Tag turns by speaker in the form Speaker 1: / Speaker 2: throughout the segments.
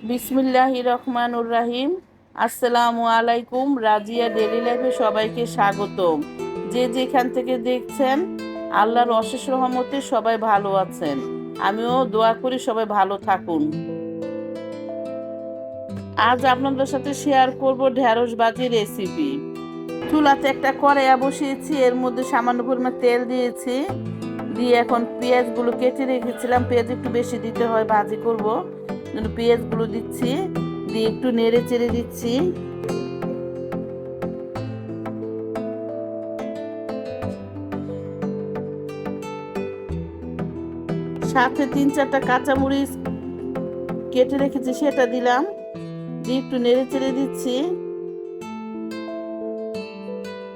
Speaker 1: বিসমিল্লাহির রহমানুর রাহিম। আসসালামু আলাইকুম। রাজিয়া ডেলি লাইফে সবাইকে স্বাগতম। যে যেখান থেকে দেখছেন, আল্লাহর অশেষ রহমতে সবাই ভালো আছেন। আমিও দোয়া করি সবাই ভালো থাকুন। আজ আপনাদের সাথে শেয়ার করব ঢেঁড়স ভাজি রেসিপি। চুলাতে একটা কড়াইয়া বসিয়েছি, এর মধ্যে সামান্য পরিমাণ তেল দিয়েছি। দিয়ে এখন পেঁয়াজগুলো কেটে রেখেছিলাম, পেঁয়াজ একটু বেশি দিতে হয় ভাজি করব, পেঁয়াজগুলো দিচ্ছি। দিয়ে একটু নেড়ে চেড়ে দিচ্ছি। সাথে 3-4টা কাঁচামরিচ কেটে রেখেছি, সেটা দিলাম। দিয়ে একটু নেড়ে চেড়ে দিচ্ছি।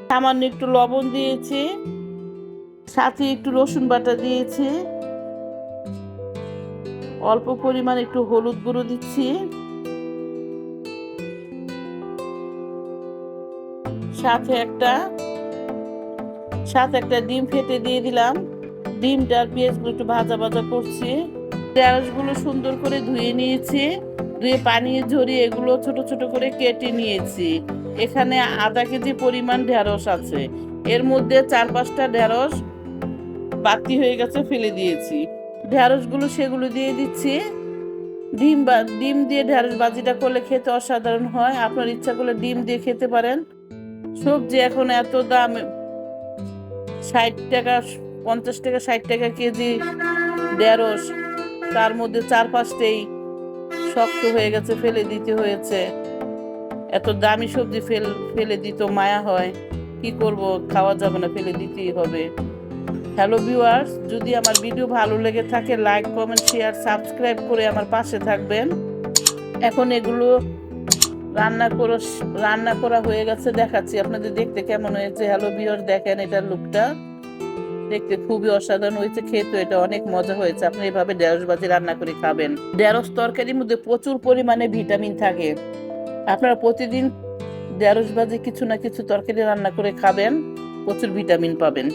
Speaker 1: সামান্য একটু লবণ দিয়েছি, সাথে একটু রসুন বাটা দিয়েছি, অল্প পরিমাণ একটু হলুদ গুঁড়ো দিচ্ছি, সাথে একটা ডিম ফেটে দিয়ে দিলাম। ডিমটা আর পেঁয়াজগুলো একটু ভাজা ভাজা করছি। ঢেঁড়সগুলো সুন্দর করে ধুয়ে নিয়েছি, ধুয়ে পানি ঝরিয়ে এগুলো ছোট ছোট করে কেটে নিয়েছি। এখানে আধা কেজি পরিমাণ ঢেঁড়স আছে, এর মধ্যে 4-5টা ঢেঁড়স বাতি হয়ে গেছে, ফেলে দিয়েছি। ঢেঁড়সগুলো সেগুলো দিয়ে দিচ্ছি। ডিম দিয়ে ঢেঁড়স ভাজিটা করলে খেতে অসাধারণ হয়। আপনার ইচ্ছা করলে ডিম দিয়ে খেতে পারেন। সবজি এখন এত দাম, 60 টাকা, 50 টাকা, 60 টাকা কেজি ঢেঁড়স, তার মধ্যে 4-5টাই শক্ত হয়ে গেছে, ফেলে দিতে হয়েছে। এত দামি সবজি ফেলে দিত মায়া হয়, কি করব, খাওয়া যাবে না, ফেলে দিতেই হবে। হ্যালো ভিউয়ার্স, যদি আমার ভিডিও ভালো লেগে থাকে লাইক, কমেন্ট, শেয়ার, সাবস্ক্রাইব করে আমার পাশে থাকবেন। এখন এগুলো রান্না করা হয়ে গেছে, দেখাচ্ছি আপনাদের দেখতে কেমন হয়েছে। হ্যালো ভিউয়ার্স, দেখেন এটার লুকটা, দেখতে খুবই অসাধারণ হয়েছে, খেতে এটা অনেক মজা হয়েছে। আপনি এভাবে ঢেঁড়স ভাজি রান্না করে খাবেন। ঢেঁড়স তরকারির মধ্যে প্রচুর পরিমাণে ভিটামিন থাকে। আপনারা প্রতিদিন ঢেঁড়স ভাজি কিছু না কিছু তরকারি রান্না করে খাবেন, প্রচুর ভিটামিন পাবেন।